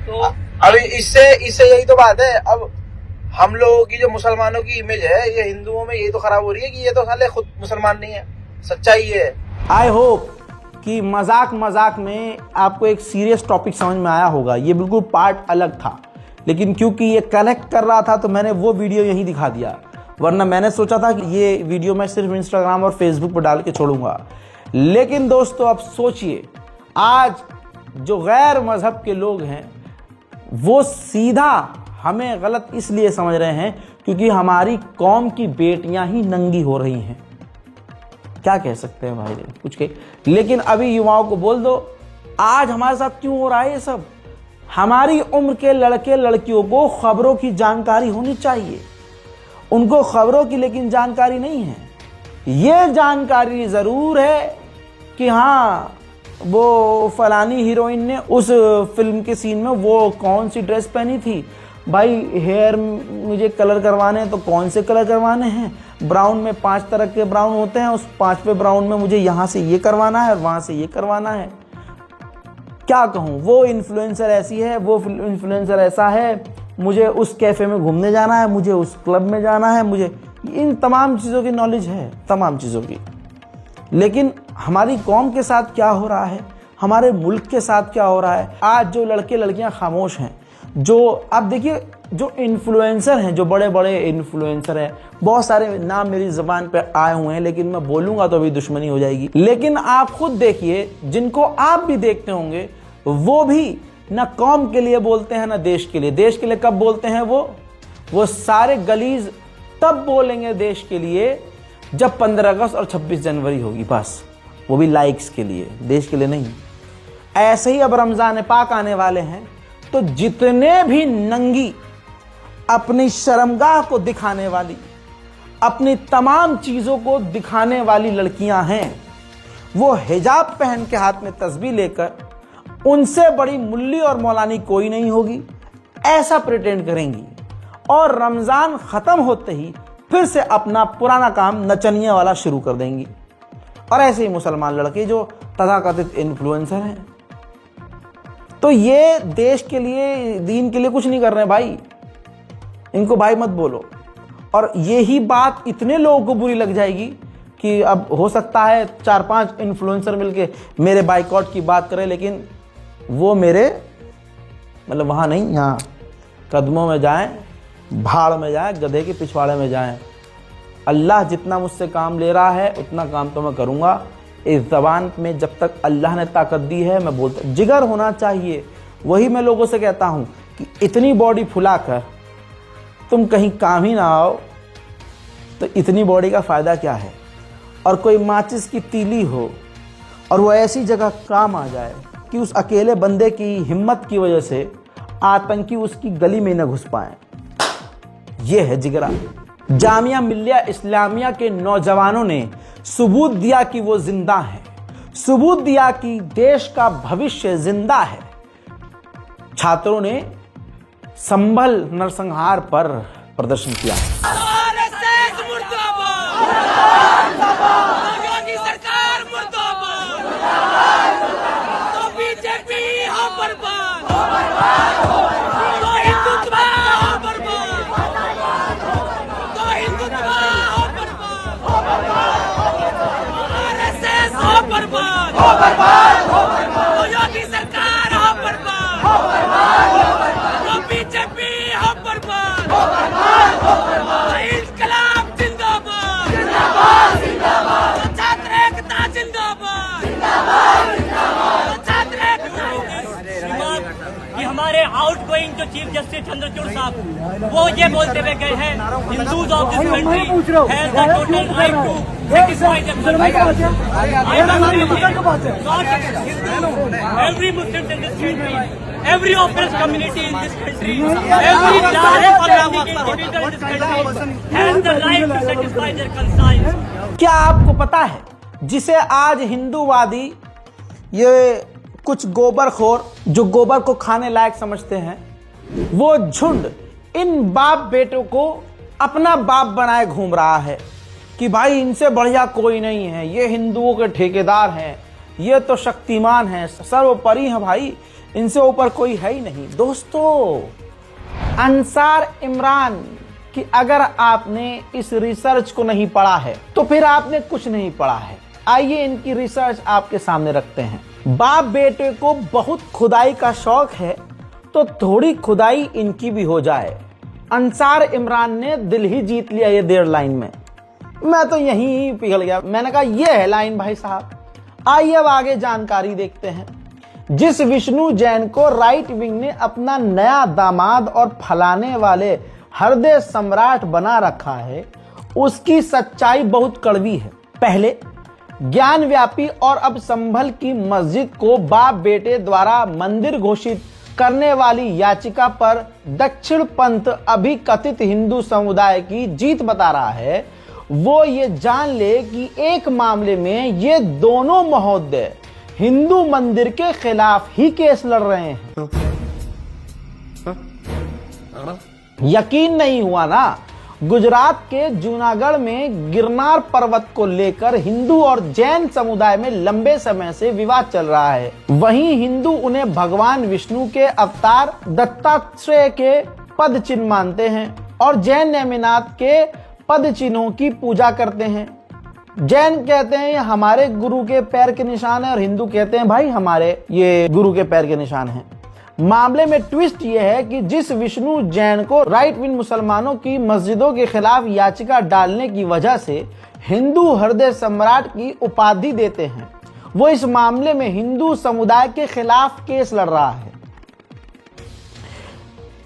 तो अभी इससे यही तो बात है, अब हम लोगों की जो मुसलमानों की इमेज है ये हिंदुओं में यही तो खराब हो रही है कि ये तो साले खुद मुसलमान नहीं है, सच्चाई है। आई होप कि मजाक में आपको एक सीरियस टॉपिक समझ में आया होगा। ये बिल्कुल पार्ट अलग था, लेकिन क्योंकि ये कनेक्ट कर रहा था तो मैंने वो वीडियो यहीं दिखा दिया, वरना मैंने सोचा था कि ये वीडियो मैं सिर्फ इंस्टाग्राम और फेसबुक पर डाल के छोड़ूंगा। लेकिन दोस्तों अब सोचिए, आज जो गैर मजहब के लोग हैं वो सीधा हमें गलत इसलिए समझ रहे हैं क्योंकि हमारी कौम की बेटियां ही नंगी हो रही हैं। क्या कह सकते हैं भाई, कुछ कह, लेकिन अभी युवाओं को बोल दो आज हमारे साथ क्यों हो रहा है ये सब। हमारी उम्र के लड़के लड़कियों को खबरों की जानकारी होनी चाहिए, उनको खबरों की लेकिन जानकारी नहीं है। ये जानकारी जरूर है कि हाँ वो फलानी हीरोइन ने उस फिल्म के सीन में वो कौन सी ड्रेस पहनी थी, भाई हेयर मुझे कलर करवाने हैं तो कौन से कलर करवाने हैं, ब्राउन में 5 तरह के ब्राउन होते हैं, उस 5वें ब्राउन में मुझे यहाँ से ये करवाना है और वहाँ से ये करवाना है। क्या कहूँ, वो इन्फ्लुएंसर ऐसी है, वो इन्फ्लुएंसर ऐसा है, मुझे उस कैफ़े में घूमने जाना है, मुझे उस क्लब में जाना है, मुझे इन तमाम चीज़ों की नॉलेज है, तमाम चीज़ों की। लेकिन हमारी कौम के साथ क्या हो रहा है, हमारे मुल्क के साथ क्या हो रहा है, आज जो लड़के लड़कियां खामोश हैं, जो आप देखिए जो इन्फ्लुएंसर हैं, जो बड़े बड़े इन्फ्लुएंसर हैं, बहुत सारे नाम मेरी ज़बान पे आए हुए हैं लेकिन मैं बोलूँगा तो अभी दुश्मनी हो जाएगी। लेकिन आप खुद देखिए, जिनको आप भी देखते होंगे, वो भी ना कौम के लिए बोलते हैं ना देश के लिए। देश के लिए कब बोलते हैं वो सारे गलीज तब बोलेंगे देश के लिए जब 15 अगस्त और 26 जनवरी होगी, बस वो भी लाइक्स के लिए, देश के लिए नहीं। ऐसे ही अब रमज़ान पाक आने वाले हैं तो जितने भी नंगी अपनी शर्मगाह को दिखाने वाली, अपनी तमाम चीज़ों को दिखाने वाली लड़कियां हैं, वो हिजाब पहन के हाथ में तस्बीह लेकर उनसे बड़ी मुल्ली और मौलानी कोई नहीं होगी ऐसा प्रिटेंड करेंगी, और रमज़ान ख़त्म होते ही फिर से अपना पुराना काम नचनिया वाला शुरू कर देंगी। और ऐसे ही मुसलमान लड़के जो तथाकथित इन्फ्लुएंसर हैं, तो ये देश के लिए, दीन के लिए कुछ नहीं कर रहे हैं भाई, इनको भाई मत बोलो। और यही बात इतने लोगों को बुरी लग जाएगी कि अब हो सकता है 4-5 इन्फ्लुएंसर मिलके मेरे बाइकआउट की बात करें, लेकिन वो मेरे मतलब वहाँ नहीं, यहाँ कदमों में जाएं, भाड़ में जाएं, गधे के पिछवाड़े में जाएं। अल्लाह जितना मुझसे काम ले रहा है उतना काम तो मैं करूँगा। इस ज़बान में जब तक अल्लाह ने ताकत दी है मैं बोलता, जिगर होना चाहिए। वही मैं लोगों से कहता हूँ कि इतनी बॉडी फुलाकर तुम कहीं काम ही ना आओ तो इतनी बॉडी का फ़ायदा क्या है। और कोई माचिस की तीली हो और वो ऐसी जगह काम आ जाए कि उस अकेले बंदे की हिम्मत की वजह से आतंकी उसकी गली में न घुस पाए, ये है जिगरा। जामिया मिल्लिया इस्लामिया के नौजवानों ने सबूत दिया कि वो जिंदा है, सबूत दिया कि देश का भविष्य जिंदा है। छात्रों ने संभल नरसंहार पर प्रदर्शन किया। हमारे आउटगोइंग जो चीफ जस्टिस चंद्रचूड़ साहब, वो ये बोलते हुए गए हैं, Hindus of this country has the total right to satisfy their conscience. I am not every Muslim in this country, every oppressed community in this country, every direct individual in this country has the right to satisfy their conscience. क्या आपको पता है जिसे आज हिंदूवादी ये कुछ गोबरखोर जो गोबर को खाने लायक समझते हैं, वो झुंड इन बाप बेटों को अपना बाप बनाए घूम रहा है कि भाई इनसे बढ़िया कोई नहीं है, ये हिंदुओं के ठेकेदार हैं, ये तो शक्तिमान हैं, सर्वोपरि हैं भाई, इनसे ऊपर कोई है ही नहीं। दोस्तों, अंसार इमरान कि अगर आपने इस रिसर्च को नहीं पढ़ा है तो फिर आपने कुछ नहीं पढ़ा है। आइए इनकी रिसर्च आपके सामने रखते हैं। बाप बेटे को बहुत खुदाई का शौक है तो थोड़ी खुदाई इनकी भी हो जाए। अंसार इमरान ने दिल ही जीत लिया ये 1.5 लाइन में। मैं तो यहीं पिघल गया। मैंने कहा ये है लाइन भाई साहब। आइए अब आगे जानकारी देखते हैं। जिस विष्णु जैन को राइट विंग ने अपना नया दामाद और फलाने वाले हृदय सम्राट बना रखा है, उसकी सच्चाई बहुत कड़वी है। पहले ज्ञान व्यापी और अब संभल की मस्जिद को बाप बेटे द्वारा मंदिर घोषित करने वाली याचिका पर दक्षिण पंथ अभी कथित हिंदू समुदाय की जीत बता रहा है। वो ये जान ले कि एक मामले में ये दोनों महोदय हिंदू मंदिर के खिलाफ ही केस लड़ रहे हैं। यकीन नहीं हुआ ना? गुजरात के जूनागढ़ में गिरनार पर्वत को लेकर हिंदू और जैन समुदाय में लंबे समय से विवाद चल रहा है। वहीं हिंदू उन्हें भगवान विष्णु के अवतार दत्तात्रेय के पद चिन्ह मानते हैं और जैन नेमिनाथ के पद चिन्हों की पूजा करते हैं। जैन कहते हैं ये हमारे गुरु के पैर के निशान है और हिंदू कहते हैं भाई हमारे ये गुरु के पैर के निशान हैं। मामले में ट्विस्ट ये है कि जिस विष्णु जैन को राइट विंग मुसलमानों की मस्जिदों के खिलाफ याचिका डालने की वजह से हिंदू हृदय सम्राट की उपाधि देते हैं, वो इस मामले में हिंदू समुदाय के खिलाफ केस लड़ रहा है।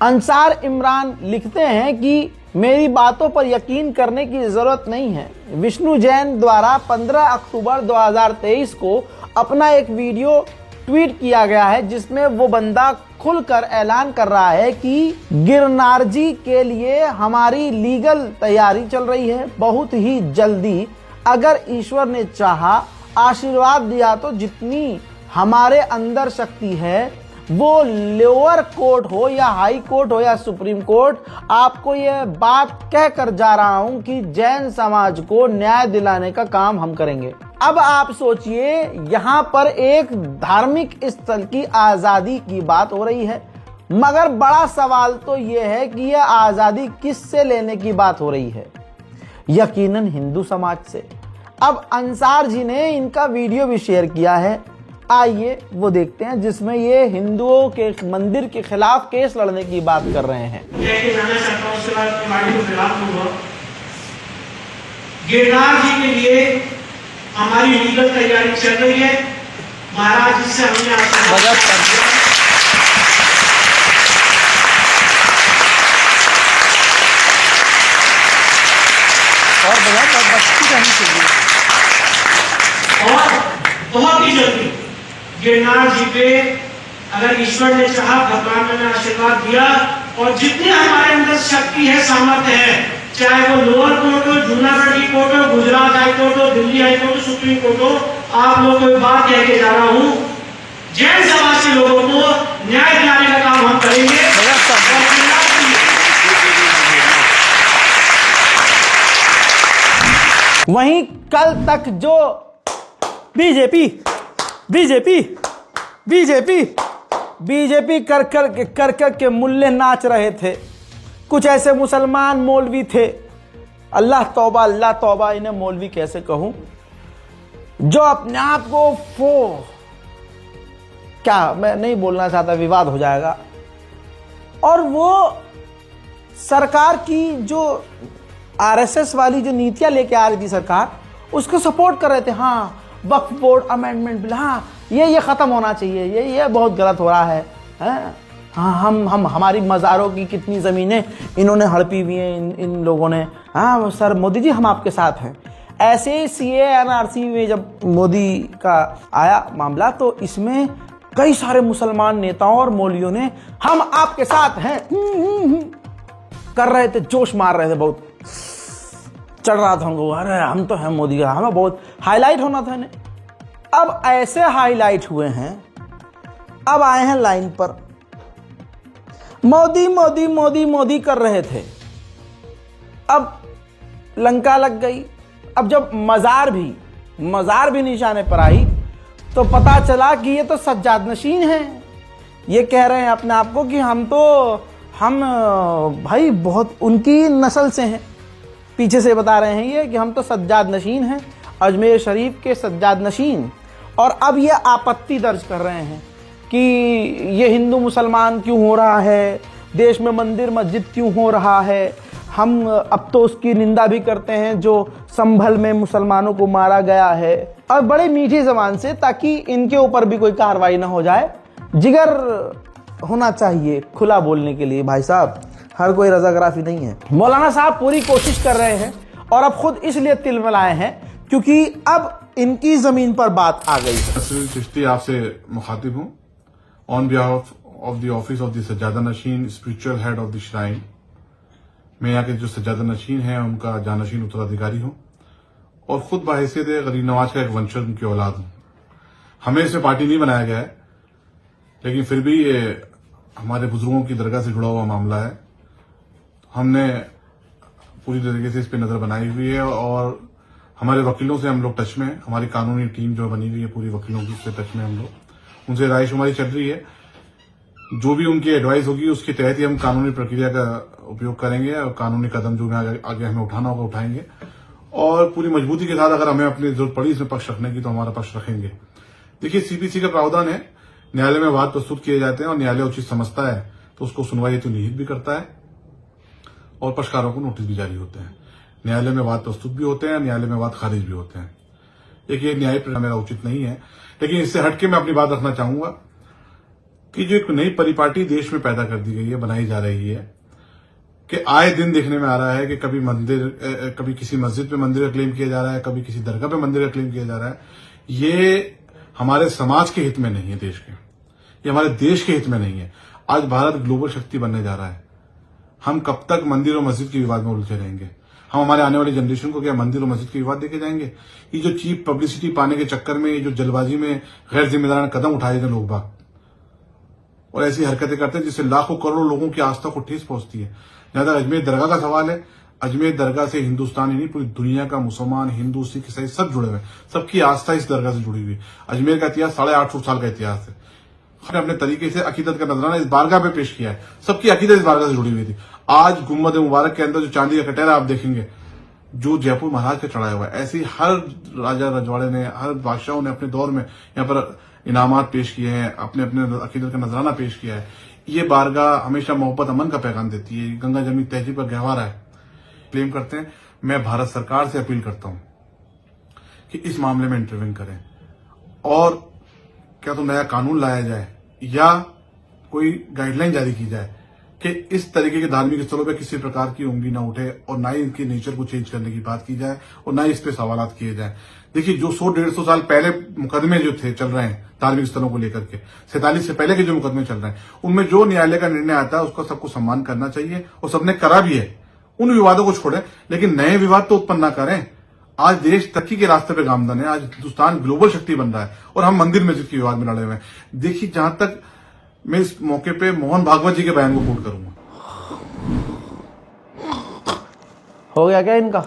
अंसार इमरान लिखते हैं कि मेरी बातों पर यकीन करने की जरूरत नहीं है। विष्णु जैन द्वारा 15 अक्टूबर 2023 को अपना एक वीडियो ट्वीट किया गया है जिसमें वो बंदा खुलकर ऐलान कर रहा है कि गिरनार जी के लिए हमारी लीगल तैयारी चल रही है। बहुत ही जल्दी अगर ईश्वर ने चाहा, आशीर्वाद दिया तो जितनी हमारे अंदर शक्ति है, वो लोअर कोर्ट हो या हाई कोर्ट हो या सुप्रीम कोर्ट, आपको यह बात कहकर जा रहा हूं कि जैन समाज को न्याय दिलाने का काम हम करेंगे। अब आप सोचिए, यहां पर एक धार्मिक स्थल की आजादी की बात हो रही है, मगर बड़ा सवाल तो यह है कि यह आजादी किससे लेने की बात हो रही है? यकीनन हिंदू समाज से। अब अंसार जी ने इनका वीडियो भी शेयर किया है, आइए वो देखते हैं, जिसमें ये हिंदुओं के मंदिर के खिलाफ केस लड़ने की बात कर रहे हैं। गिरनार जी के लिए हमारी लीगल तैयारी चल रही है। महाराज जी से हमने और बहुत ही जल्दी गिरनार जी पे अगर ईश्वर ने चाहा, भगवान ने आशीर्वाद दिया और जितने हमारे अंदर शक्ति है, सामर्थ्य है, चाहे वो लोअर कोर्ट हो, जूनागढ़ की कोर्ट हो, गुजरात हाई कोर्ट हो, दिल्ली हाई कोर्ट हो, सुप्रीम कोर्ट हो, आप लोगों को बात कह के जा रहा हूँ, जैन समाज के लोगों को न्याय दिलाने का काम हम करेंगे। वहीं कल तक जो बीजेपी कर के मुल्ले नाच रहे थे, कुछ ऐसे मुसलमान मौलवी थे, अल्लाह तौबा, इन्हें मौलवी कैसे कहूं, जो अपने आप को क्या मैं नहीं बोलना चाहता, विवाद हो जाएगा, और वो सरकार की जो आरएसएस वाली जो नीतियां लेके आ रही थी सरकार, उसको सपोर्ट कर रहे थे। हाँ, वक्फ बोर्ड अमेंडमेंट बिल, हाँ ये खत्म होना चाहिए, ये बहुत गलत हो रहा है, हाँ हम हमारी मज़ारों की कितनी ज़मीनें इन्होंने हड़पी हुई हैं इन लोगों ने। हाँ सर मोदी जी हम आपके साथ हैं। ऐसे CAA NRC में जब मोदी का आया मामला तो इसमें कई सारे मुसलमान नेताओं और मौलवियों ने हम आपके साथ हैं कर रहे थे, जोश मार रहे थे, बहुत चढ़ रहा था हमको, अरे हम तो हैं मोदी का, हमें बहुत हाईलाइट होना था इन्हें। अब ऐसे हाईलाइट हुए हैं, अब आए हैं लाइन पर, मोदी मोदी मोदी मोदी कर रहे थे, अब लंका लग गई। अब जब मजार भी निशाने पर आई तो पता चला कि ये तो सज्जाद नशीन है। ये कह रहे हैं अपने आप को कि हम भाई बहुत उनकी नस्ल से हैं। पीछे से बता रहे हैं ये कि हम तो सज्जाद नशीन हैं, अजमेर शरीफ के सज्जाद नशीन। और अब ये आपत्ति दर्ज कर रहे हैं कि ये हिंदू मुसलमान क्यों हो रहा है, देश में मंदिर मस्जिद क्यों हो रहा है। हम अब तो उसकी निंदा भी करते हैं जो संभल में मुसलमानों को मारा गया है, और बड़े मीठी ज़बान से, ताकि इनके ऊपर भी कोई कार्रवाई ना हो जाए। जिगर होना चाहिए खुला बोलने के लिए भाई साहब, हर कोई रजाग्राफी नहीं है। मौलाना साहब पूरी कोशिश कर रहे हैं और अब खुद इसलिए तिलमिलाए हैं क्योंकि अब इनकी जमीन पर बात आ गई है। चिश्ती आपसे मुखातिब हूँ on behalf of the office of the सज्जादा नशीन spiritual head of the shrine. मैं यहाँ के जो सज्जादा नशीन है उनका जानशीन उत्तराधिकारी हूँ और खुद बाहिसियत गरीब नवाज का एक वंशज उनकी औलाद हूँ। हमें इसमें पार्टी नहीं बनाया गया है, लेकिन फिर भी ये हमारे बुजुर्गों की दरगाह से जुड़ा हुआ मामला है। हमने पूरी तरीके से इस पर नजर बनाई हुई है और हमारे वकीलों से हम लोग टच में हैं। हमारी कानूनी टीम जो बनी हुई है पूरी वकीलों की, उससे टच में हम लोग, उनसे रायशुमारी चल रही है। जो भी उनकी एडवाइस होगी उसके तहत ही हम कानूनी प्रक्रिया का उपयोग करेंगे और कानूनी कदम जो आगे हमें उठाना होगा उठाएंगे। और पूरी मजबूती के साथ अगर हमें अपनी जरूरत पड़ी इसमें पक्ष रखने की तो हमारा पक्ष रखेंगे। देखिए CPC का प्रावधान है, न्यायालय में वाद प्रस्तुत किए जाते हैं और न्यायालय उचित समझता है तो उसको सुनवाई हेतु निहित भी करता है और पक्षकारों को नोटिस भी जारी होते हैं। न्यायालय में वाद प्रस्तुत भी होते हैं, न्यायालय में वाद खारिज भी होते हैं। देखिए न्याय प्रक्रिया मेरा उचित नहीं है, लेकिन इससे हटके मैं अपनी बात रखना चाहूंगा कि जो एक नई परिपाटी देश में पैदा कर दी गई है, बनाई जा रही है, कि आए दिन देखने में आ रहा है कि कभी किसी मस्जिद पे मंदिर का क्लेम किया जा रहा है, कभी किसी दरगाह पे मंदिर का क्लेम किया जा रहा है। ये हमारे समाज के हित में नहीं है, देश के, ये हमारे देश के हित में नहीं है। आज भारत ग्लोबल शक्ति बनने जा रहा है। हम कब तक मंदिर और मस्जिद के विवाद में उलझे रहेंगे? हम हमारे आने वाली जनरेशन को क्या मंदिर और मस्जिद के विवाद देके जाएंगे? ये जो चीप पब्लिसिटी पाने के चक्कर में ये जो जल्दबाजी में गैर जिम्मेदाराना कदम उठाए थे लोग बाग और ऐसी हरकतें करते हैं जिससे लाखों करोड़ों लोगों की आस्था को ठेस पहुंचती है। जहां तक अजमेर दरगाह का सवाल है, अजमेर दरगाह से हिंदुस्तान ही नहीं पूरी दुनिया का मुसलमान, हिंदू, सिख, ईसाई सब जुड़े हुए हैं। सबकी आस्था इस दरगाह से जुड़ी हुई है। अजमेर का इतिहास 850 साल का इतिहास है। हमने अपने तरीके से अकीदत का नजराना इस बारगाह पे पेश किया है। सबकी अकीदत इस बारगाह से जुड़ी हुई थी। आज गुम्बद मुबारक के अंदर जो चांदी का कटहरा आप देखेंगे जो जयपुर महाराज का चढ़ाया हुआ है, ऐसी हर राजा रजवाड़े ने, हर बादशाहों ने अपने दौर में यहाँ पर इनामात पेश किए हैं, अपने अपने अकीदत का नजराना पेश किया है। ये बारगाह हमेशा मोहब्बत अमन का पैगाम देती है। गंगा जमीन तहजीब का गहवारा है। क्लेम करते हैं। मैं भारत सरकार से अपील करता हूं कि इस मामले में इंटरवेन करें और क्या तो नया कानून लाया जाए या कोई गाइडलाइन जारी की जाए कि इस तरीके के धार्मिक स्थलों पर किसी प्रकार की उंगली ना उठे और ना ही इनकी नेचर को चेंज करने की बात की जाए और ना ही इस पे सवालात किए जाए। देखिए जो 100-150 साल पहले मुकदमे जो थे चल रहे हैं धार्मिक स्थलों को लेकर के, 47 से पहले के जो मुकदमे चल रहे हैं, उनमें जो न्यायालय का निर्णय आता है उसका सबको सम्मान करना चाहिए और सबने करा भी है। उन विवादों को छोड़े, लेकिन नए विवाद तो उत्पन्न ना करें। आज देश तरक्की के रास्ते पे गामदन है। आज हिंदुस्तान ग्लोबल शक्ति बन रहा है और हम मंदिर मस्जिद के विवाद में लड़े हुए हैं। देखिए जहां तक मैं इस मौके पे मोहन भागवत जी के बयान को कोट करूंगा। हो गया क्या इनका?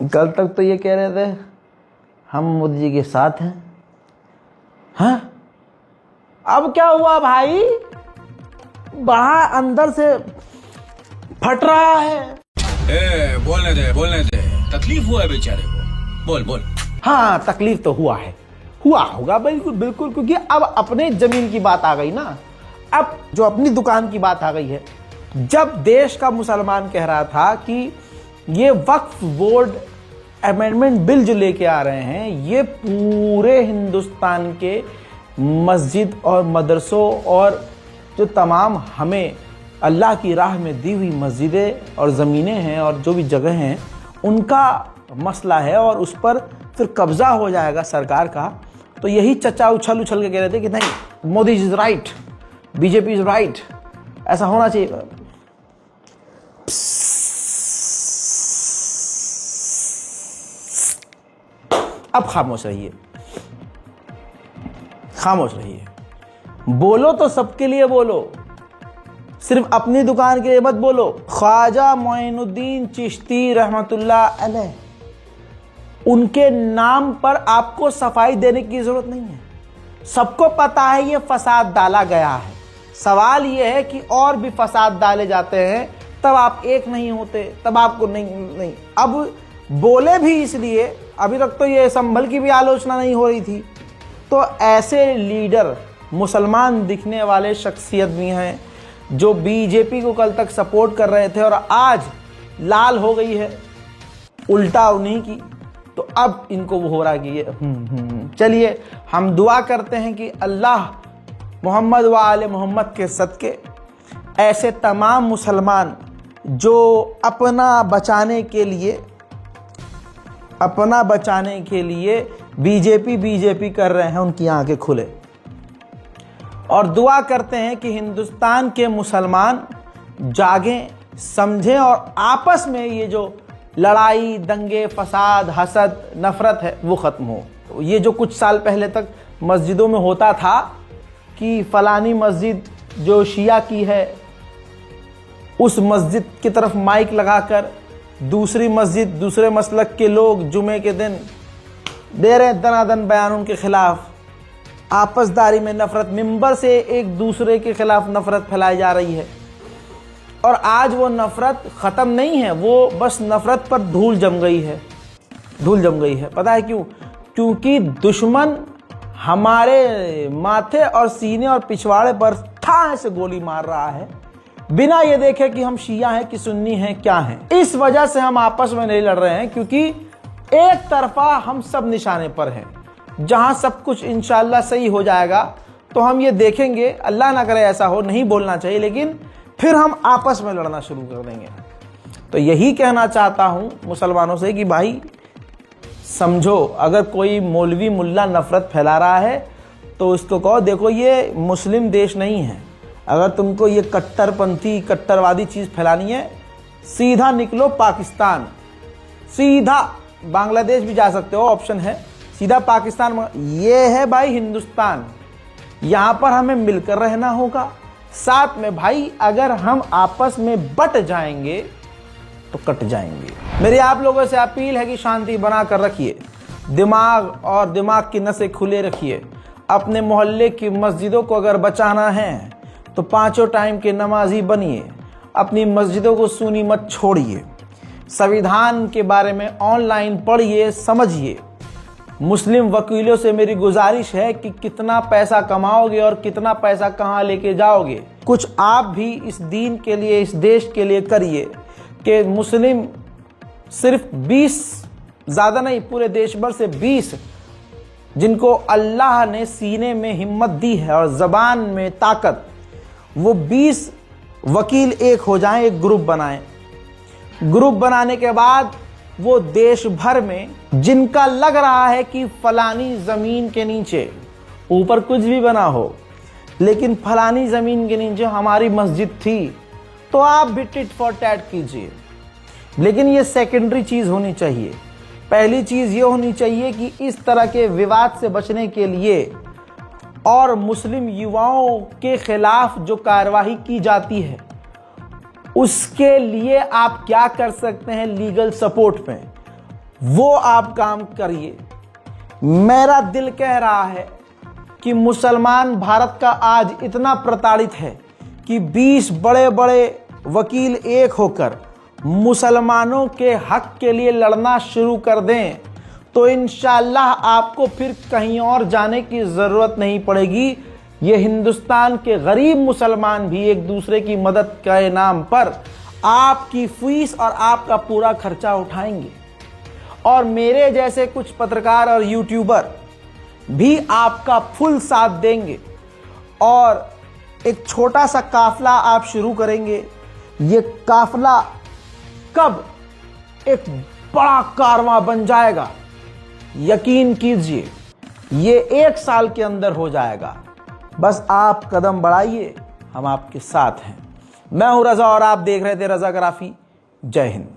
कल तक तो ये कह रहे थे हम मोदी जी के साथ हैं, हाँ? अब क्या हुआ भाई? बड़ा अंदर से फट रहा है। बोलने दे, तकलीफ हुआ है बेचारे को, बोल। हाँ तकलीफ तो हुआ है, हुआ होगा बिल्कुल, क्योंकि अब अपने जमीन की बात आ गई ना, अब जो अपनी दुकान की बात आ गई है। जब देश का मुसलमान कह रहा था कि ये वक्फ बोर्ड अमेंडमेंट बिल जो लेके आ रहे हैं ये पूरे हिंदुस्तान के मस्जिद और मदरसों और जो तमाम हमें अल्लाह की राह में दी हुई मस्जिदें और ज़मीनें हैं और जो भी जगह हैं उनका मसला है और उस पर फिर कब्ज़ा हो जाएगा सरकार का। तो यही चचा उछल उछल के कह रहे थे कि नहीं, Modi is right, BJP is right, ऐसा होना चाहिए। अब खामोश रहिए, खामोश रहिए। बोलो तो सबके लिए बोलो, सिर्फ अपनी दुकान के लिए मत बोलो। ख्वाजा मोइनुद्दीन चिश्ती रहमतुल्लाह अलैह, उनके नाम पर आपको सफाई देने की जरूरत नहीं है। सबको पता है ये फसाद डाला गया है। सवाल ये है कि और भी फसाद डाले जाते हैं तब आप एक नहीं होते, तब आपको नहीं। अब बोले भी इसलिए, अभी तक तो ये संभल की भी आलोचना नहीं हो रही थी। तो ऐसे लीडर, मुसलमान दिखने वाले शख्सियत भी हैं जो बीजेपी को कल तक सपोर्ट कर रहे थे और आज लाल हो गई है उल्टा उन्हीं की। तो अब इनको वो हो रहा कि ये चलिए हम दुआ करते हैं कि अल्लाह मोहम्मद व आले मोहम्मद के सदके ऐसे तमाम मुसलमान जो अपना बचाने के लिए बीजेपी कर रहे हैं, उनकी आंखें खुले। और दुआ करते हैं कि हिंदुस्तान के मुसलमान जागें, समझें और आपस में ये जो लड़ाई, दंगे, फसाद, हसद, नफरत है वो ख़त्म हो। ये जो कुछ साल पहले तक मस्जिदों में होता था कि फलानी मस्जिद जो शिया की है उस मस्जिद की तरफ माइक लगाकर दूसरी मस्जिद, दूसरे मसलक के लोग जुमे के दिन दे रहे हैं दनादन बयान उनके खिलाफ, आपसदारी में नफरत, मिंबर से एक दूसरे के खिलाफ नफरत फैलाई जा रही है। और आज वो नफरत ख़त्म नहीं है, वो बस नफरत पर धूल जम गई है। पता है क्यों? क्योंकि दुश्मन हमारे माथे और सीने और पिछवाड़े पर ठाह से गोली मार रहा है, बिना ये देखे कि हम शिया हैं कि सुन्नी हैं, क्या हैं। इस वजह से हम आपस में नहीं लड़ रहे हैं, क्योंकि एक तरफा हम सब निशाने पर हैं। जहां सब कुछ इंशाअल्लाह सही हो जाएगा तो हम ये देखेंगे, अल्लाह ना करे ऐसा हो, नहीं बोलना चाहिए, लेकिन फिर हम आपस में लड़ना शुरू कर देंगे। तो यही कहना चाहता हूं मुसलमानों से कि भाई समझो, अगर कोई मौलवी मुल्ला नफरत फैला रहा है तो उसको कहो देखो ये मुस्लिम देश नहीं है। अगर तुमको ये कट्टरपंथी, कट्टरवादी चीज़ फैलानी है, सीधा निकलो पाकिस्तान, सीधा बांग्लादेश भी जा सकते हो, ऑप्शन है, सीधा पाकिस्तान। ये है भाई हिंदुस्तान, यहाँ पर हमें मिलकर रहना होगा। साथ में भाई अगर हम आपस में बट जाएंगे तो कट जाएंगे। मेरी आप लोगों से अपील है कि शांति बना कर रखिए, दिमाग की नसें खुले रखिए। अपने मोहल्ले की मस्जिदों को अगर बचाना है तो 5 टाइम के नमाजी बनिए, अपनी मस्जिदों को सुनी मत छोड़िए, संविधान के बारे में ऑनलाइन पढ़िए, समझिए। मुस्लिम वकीलों से मेरी गुजारिश है कि कितना पैसा कमाओगे और कितना पैसा कहाँ लेके जाओगे, कुछ आप भी इस दीन के लिए, इस देश के लिए करिए कि मुस्लिम सिर्फ 20, ज़्यादा नहीं, पूरे देश भर से 20 जिनको अल्लाह ने सीने में हिम्मत दी है और ज़बान में ताकत, वो 20 वकील एक हो जाएं, एक ग्रुप बनाएं। ग्रुप बनाने के बाद वो देश भर में जिनका लग रहा है कि फलानी ज़मीन के नीचे, ऊपर कुछ भी बना हो, लेकिन फलानी ज़मीन के नीचे हमारी मस्जिद थी, तो आप भी टिट फॉर टैट कीजिए। लेकिन ये सेकेंडरी चीज़ होनी चाहिए। पहली चीज़ ये होनी चाहिए कि इस तरह के विवाद से बचने के लिए और मुस्लिम युवाओं के खिलाफ जो कार्रवाई की जाती है उसके लिए आप क्या कर सकते हैं लीगल सपोर्ट में, वो आप काम करिए। मेरा दिल कह रहा है कि मुसलमान भारत का आज इतना प्रताड़ित है कि 20 बड़े बड़े वकील एक होकर मुसलमानों के हक के लिए लड़ना शुरू कर दें तो इंशाअल्लाह आपको फिर कहीं और जाने की ज़रूरत नहीं पड़ेगी। ये हिंदुस्तान के गरीब मुसलमान भी एक दूसरे की मदद के नाम पर आपकी फीस और आपका पूरा खर्चा उठाएंगे। और मेरे जैसे कुछ पत्रकार और यूट्यूबर भी आपका फुल साथ देंगे और एक छोटा सा काफिला आप शुरू करेंगे। ये काफिला कब एक बड़ा कारवां बन जाएगा, यकीन कीजिए ये 1 साल के अंदर हो जाएगा। बस आप कदम बढ़ाइए, हम आपके साथ हैं। मैं हूं रजा और आप देख रहे थे रजाग्राफी। जय हिंद।